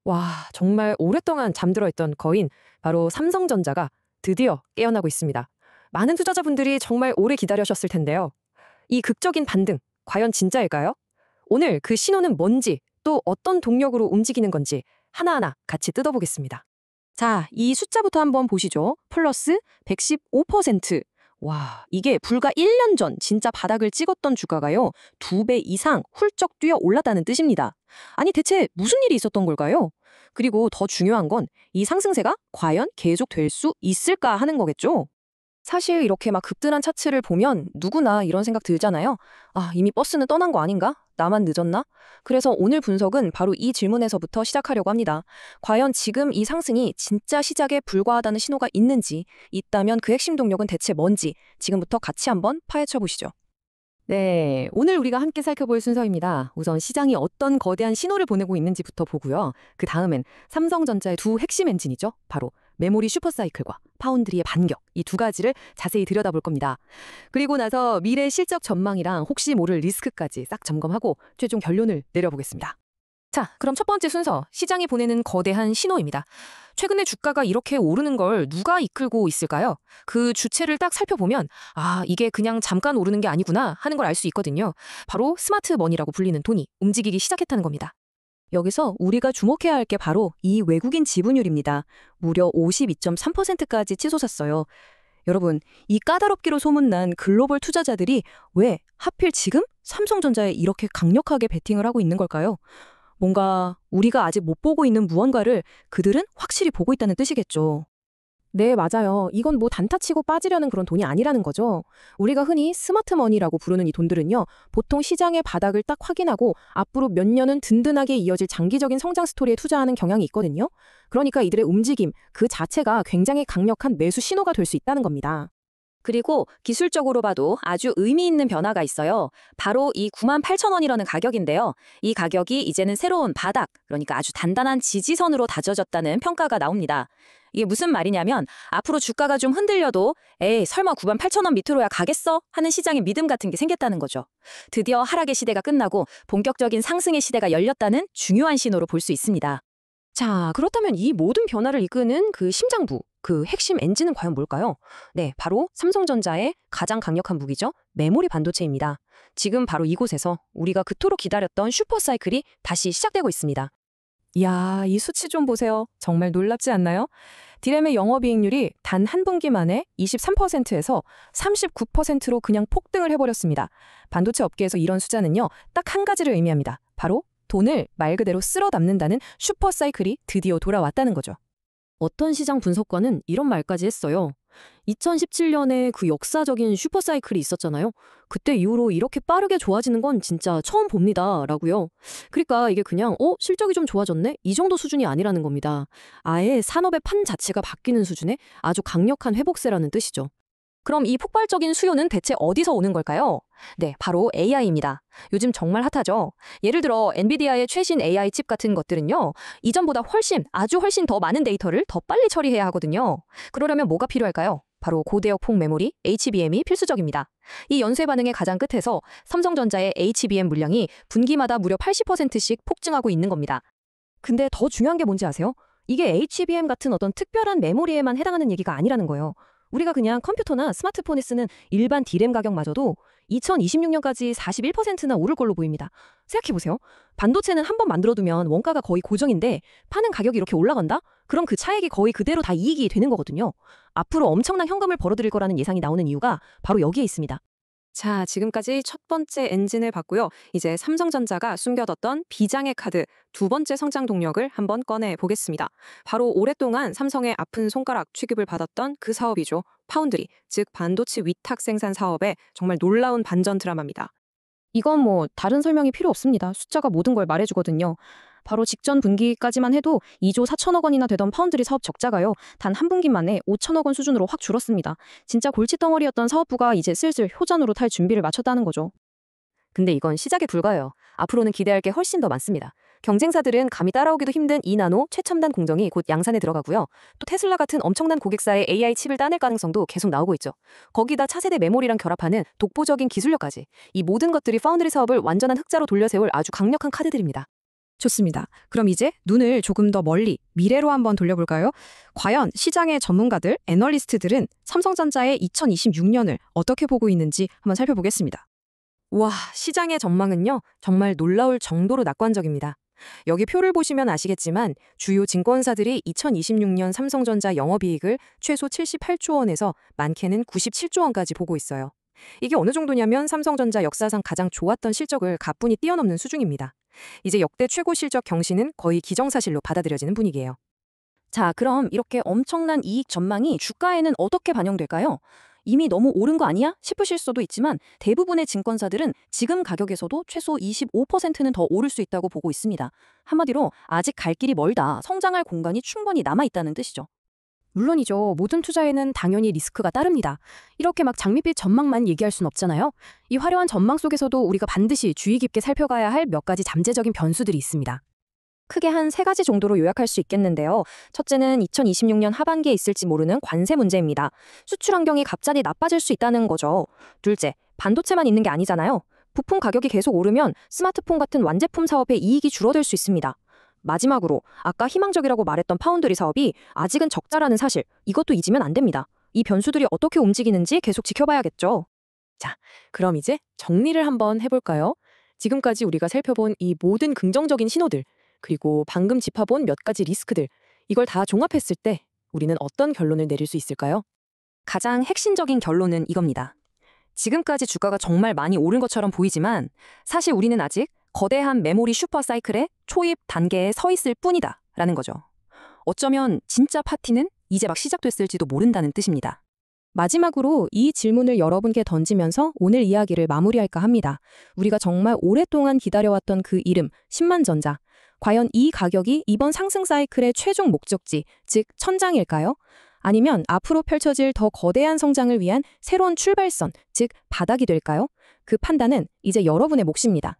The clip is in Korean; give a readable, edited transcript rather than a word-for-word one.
와, 정말 오랫동안 잠들어 있던 거인, 바로 삼성전자가 드디어 깨어나고 있습니다. 많은 투자자분들이 정말 오래 기다리셨을 텐데요. 이 극적인 반등, 과연 진짜일까요? 오늘 그 신호는 뭔지, 또 어떤 동력으로 움직이는 건지 하나하나 같이 뜯어보겠습니다. 자, 이 숫자부터 한번 보시죠. 플러스 115%. 와, 이게 불과 1년 전 진짜 바닥을 찍었던 주가가요. 2배 이상 훌쩍 뛰어 올랐다는 뜻입니다. 아니, 대체 무슨 일이 있었던 걸까요? 그리고 더 중요한 건 이 상승세가 과연 계속될 수 있을까 하는 거겠죠? 사실 이렇게 막 급등한 차트를 보면 누구나 이런 생각 들잖아요. 아, 이미 버스는 떠난 거 아닌가? 나만 늦었나? 그래서 오늘 분석은 바로 이 질문에서부터 시작하려고 합니다. 과연 지금 이 상승이 진짜 시작에 불과하다는 신호가 있는지, 있다면 그 핵심 동력은 대체 뭔지 지금부터 같이 한번 파헤쳐 보시죠. 네, 오늘 우리가 함께 살펴볼 순서입니다. 우선 시장이 어떤 거대한 신호를 보내고 있는지부터 보고요. 그 다음엔 삼성전자의 두 핵심 엔진이죠. 바로 메모리 슈퍼사이클과 파운드리의 반격, 이 두 가지를 자세히 들여다볼 겁니다. 그리고 나서 미래 실적 전망이랑 혹시 모를 리스크까지 싹 점검하고 최종 결론을 내려보겠습니다. 자, 그럼 첫 번째 순서, 시장이 보내는 거대한 신호입니다. 최근에 주가가 이렇게 오르는 걸 누가 이끌고 있을까요? 그 주체를 딱 살펴보면 아, 이게 그냥 잠깐 오르는 게 아니구나 하는 걸 알 수 있거든요. 바로 스마트 머니라고 불리는 돈이 움직이기 시작했다는 겁니다. 여기서 우리가 주목해야 할 게 바로 이 외국인 지분율입니다. 무려 52.3%까지 치솟았어요. 여러분, 이 까다롭기로 소문난 글로벌 투자자들이 왜 하필 지금 삼성전자에 이렇게 강력하게 베팅을 하고 있는 걸까요? 뭔가 우리가 아직 못 보고 있는 무언가를 그들은 확실히 보고 있다는 뜻이겠죠. 네, 맞아요. 이건 뭐 단타 치고 빠지려는 그런 돈이 아니라는 거죠. 우리가 흔히 스마트 머니라고 부르는 이 돈들은요, 보통 시장의 바닥을 딱 확인하고 앞으로 몇 년은 든든하게 이어질 장기적인 성장 스토리에 투자하는 경향이 있거든요. 그러니까 이들의 움직임, 그 자체가 굉장히 강력한 매수 신호가 될 수 있다는 겁니다. 그리고 기술적으로 봐도 아주 의미 있는 변화가 있어요. 바로 이 98,000원이라는 가격인데요. 이 가격이 이제는 새로운 바닥, 그러니까 아주 단단한 지지선으로 다져졌다는 평가가 나옵니다. 이게 무슨 말이냐면 앞으로 주가가 좀 흔들려도 에이, 설마 98,000원 밑으로야 가겠어? 하는 시장의 믿음 같은 게 생겼다는 거죠. 드디어 하락의 시대가 끝나고 본격적인 상승의 시대가 열렸다는 중요한 신호로 볼 수 있습니다. 자, 그렇다면 이 모든 변화를 이끄는 그 심장부, 그 핵심 엔진은 과연 뭘까요? 네, 바로 삼성전자의 가장 강력한 무기죠. 메모리 반도체입니다. 지금 바로 이곳에서 우리가 그토록 기다렸던 슈퍼사이클이 다시 시작되고 있습니다. 이야, 이 수치 좀 보세요. 정말 놀랍지 않나요? 디램의 영업이익률이 단 한 분기 만에 23%에서 39%로 그냥 폭등을 해버렸습니다. 반도체 업계에서 이런 숫자는요, 딱 한 가지를 의미합니다. 바로 돈을 말 그대로 쓸어 담는다는 슈퍼사이클이 드디어 돌아왔다는 거죠. 어떤 시장 분석가는 이런 말까지 했어요. 2017년에 그 역사적인 슈퍼사이클이 있었잖아요. 그때 이후로 이렇게 빠르게 좋아지는 건 진짜 처음 봅니다. 라고요. 그러니까 이게 그냥 실적이 좀 좋아졌네? 이 정도 수준이 아니라는 겁니다. 아예 산업의 판 자체가 바뀌는 수준의 아주 강력한 회복세라는 뜻이죠. 그럼 이 폭발적인 수요는 대체 어디서 오는 걸까요? 네, 바로 AI입니다. 요즘 정말 핫하죠? 예를 들어 엔비디아의 최신 AI 칩 같은 것들은요, 이전보다 아주 훨씬 더 많은 데이터를 더 빨리 처리해야 하거든요. 그러려면 뭐가 필요할까요? 바로 고대역 폭 메모리 HBM이 필수적입니다. 이 연쇄 반응의 가장 끝에서 삼성전자의 HBM 물량이 분기마다 무려 80%씩 폭증하고 있는 겁니다. 근데 더 중요한 게 뭔지 아세요? 이게 HBM 같은 어떤 특별한 메모리에만 해당하는 얘기가 아니라는 거예요. 우리가 그냥 컴퓨터나 스마트폰에 쓰는 일반 D램 가격마저도 2026년까지 41%나 오를 걸로 보입니다. 생각해보세요. 반도체는 한 번 만들어두면 원가가 거의 고정인데 파는 가격이 이렇게 올라간다? 그럼 그 차액이 거의 그대로 다 이익이 되는 거거든요. 앞으로 엄청난 현금을 벌어들일 거라는 예상이 나오는 이유가 바로 여기에 있습니다. 자, 지금까지 첫 번째 엔진을 봤고요. 이제 삼성전자가 숨겨뒀던 비장의 카드, 두 번째 성장 동력을 한번 꺼내 보겠습니다. 바로 오랫동안 삼성의 아픈 손가락 취급을 받았던 그 사업이죠. 파운드리, 즉 반도체 위탁 생산 사업의 정말 놀라운 반전 드라마입니다. 이건 뭐 다른 설명이 필요 없습니다. 숫자가 모든 걸 말해주거든요. 바로 직전 분기까지만 해도 2조 4천억 원이나 되던 파운드리 사업 적자가요. 단 한 분기 만에 5천억 원 수준으로 확 줄었습니다. 진짜 골칫덩어리였던 사업부가 이제 슬슬 효전으로 탈 준비를 마쳤다는 거죠. 근데 이건 시작에 불과해요. 앞으로는 기대할 게 훨씬 더 많습니다. 경쟁사들은 감히 따라오기도 힘든 2나노 최첨단 공정이 곧 양산에 들어가고요. 또 테슬라 같은 엄청난 고객사의 AI 칩을 따낼 가능성도 계속 나오고 있죠. 거기다 차세대 메모리랑 결합하는 독보적인 기술력까지. 이 모든 것들이 파운드리 사업을 완전한 흑자로 돌려세울 아주 강력한 카드들입니다. 좋습니다. 그럼 이제 눈을 조금 더 멀리 미래로 한번 돌려볼까요? 과연 시장의 전문가들, 애널리스트들은 삼성전자의 2026년을 어떻게 보고 있는지 한번 살펴보겠습니다. 와, 시장의 전망은요, 정말 놀라울 정도로 낙관적입니다. 여기 표를 보시면 아시겠지만 주요 증권사들이 2026년 삼성전자 영업이익을 최소 78조 원에서 많게는 97조 원까지 보고 있어요. 이게 어느 정도냐면 삼성전자 역사상 가장 좋았던 실적을 가뿐히 뛰어넘는 수준입니다. 이제 역대 최고 실적 경신은 거의 기정사실로 받아들여지는 분위기예요. 자, 그럼 이렇게 엄청난 이익 전망이 주가에는 어떻게 반영될까요? 이미 너무 오른 거 아니야? 싶으실 수도 있지만 대부분의 증권사들은 지금 가격에서도 최소 25%는 더 오를 수 있다고 보고 있습니다. 한마디로 아직 갈 길이 멀다, 성장할 공간이 충분히 남아있다는 뜻이죠. 물론이죠. 모든 투자에는 당연히 리스크가 따릅니다. 이렇게 막 장밋빛 전망만 얘기할 순 없잖아요. 이 화려한 전망 속에서도 우리가 반드시 주의 깊게 살펴가야 할 몇 가지 잠재적인 변수들이 있습니다. 크게 한 세 가지 정도로 요약할 수 있겠는데요. 첫째는 2026년 하반기에 있을지 모르는 관세 문제입니다. 수출 환경이 갑자기 나빠질 수 있다는 거죠. 둘째, 반도체만 있는 게 아니잖아요. 부품 가격이 계속 오르면 스마트폰 같은 완제품 사업의 이익이 줄어들 수 있습니다. 마지막으로 아까 희망적이라고 말했던 파운드리 사업이 아직은 적자라는 사실, 이것도 잊으면 안 됩니다. 이 변수들이 어떻게 움직이는지 계속 지켜봐야겠죠. 자, 그럼 이제 정리를 한번 해볼까요? 지금까지 우리가 살펴본 이 모든 긍정적인 신호들, 그리고 방금 짚어본 몇 가지 리스크들, 이걸 다 종합했을 때 우리는 어떤 결론을 내릴 수 있을까요? 가장 핵심적인 결론은 이겁니다. 지금까지 주가가 정말 많이 오른 것처럼 보이지만 사실 우리는 아직 거대한 메모리 슈퍼 사이클의 초입 단계에 서 있을 뿐이다 라는 거죠. 어쩌면 진짜 파티는 이제 막 시작됐을지도 모른다는 뜻입니다. 마지막으로 이 질문을 여러분께 던지면서 오늘 이야기를 마무리할까 합니다. 우리가 정말 오랫동안 기다려왔던 그 이름, 10만전자. 과연 이 가격이 이번 상승 사이클의 최종 목적지, 즉 천장일까요? 아니면 앞으로 펼쳐질 더 거대한 성장을 위한 새로운 출발선, 즉 바닥이 될까요? 그 판단은 이제 여러분의 몫입니다.